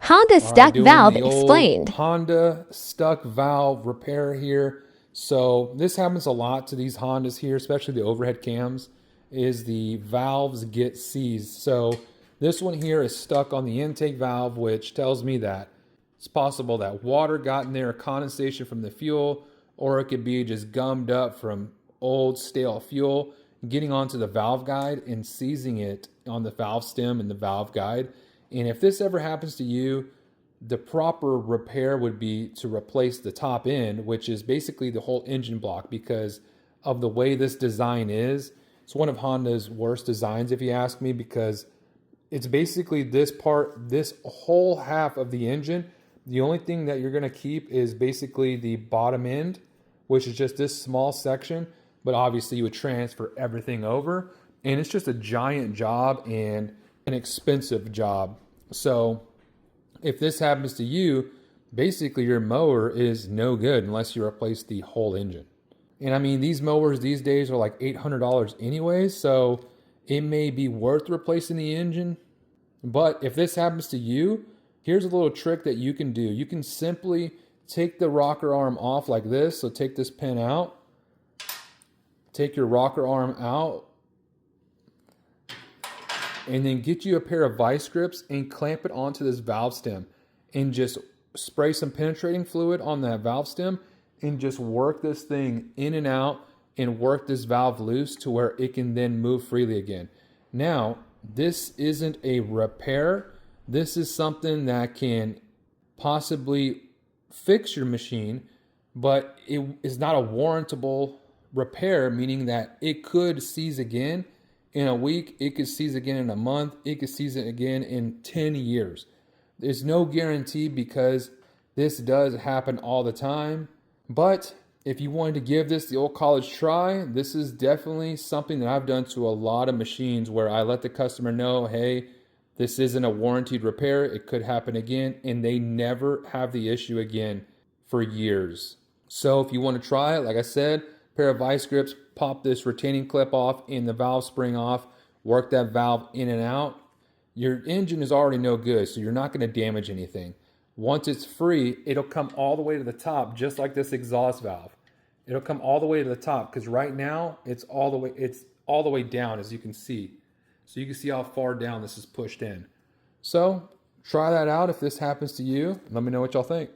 Honda All right, stuck doing valve the old explained. Honda stuck valve repair here. So this happens a lot to these Hondas here, especially the overhead cams, is the valves get seized. So this one here is stuck on the intake valve, which tells me that it's possible that water got in there, condensation from the fuel, or it could be just gummed up from old stale fuel, getting onto the valve guide and seizing it on the valve stem and the valve guide. And if this ever happens to you, the proper repair would be to replace the top end, which is basically the whole engine block, because of the way this design is. It's one of Honda's worst designs, if you ask me, because it's basically this part, this whole half of the engine. The only thing that you're going to keep is basically the bottom end, which is just this small section. But obviously, you would transfer everything over. And it's just a giant job and an expensive job. So if this happens to you, basically your mower is no good unless you replace the whole engine. And I mean, these mowers these days are like $800 anyways, so it may be worth replacing the engine. But if this happens to you, here's a little trick that you can do. You can simply take the rocker arm off like this. So take this pin out, take your rocker arm out, and then get you a pair of vice grips and clamp it onto this valve stem and just spray some penetrating fluid on that valve stem and just work this thing in and out and work this valve loose to where it can then move freely again. Now, this isn't a repair. This is something that can possibly fix your machine, but it is not a warrantable repair, meaning that it could seize again in a week, it could seize again in a month, it could seize it again in 10 years. There's no guarantee because this does happen all the time. But if you wanted to give this the old college try, this is definitely something that I've done to a lot of machines where I let the customer know, hey, this isn't a warranted repair. It could happen again, and they never have the issue again for years. So if you want to try it, like I said, pair of vice grips, pop this retaining clip off and the valve spring off, work that valve in and out. Your engine is already no good, so you're not going to damage anything. Once it's free, it'll come all the way to the top, just like this exhaust valve. It'll come all the way to the top because right now it's all the way down, as you can see. So you can see how far down this is pushed in. So try that out if this happens to you. Let me know what y'all think.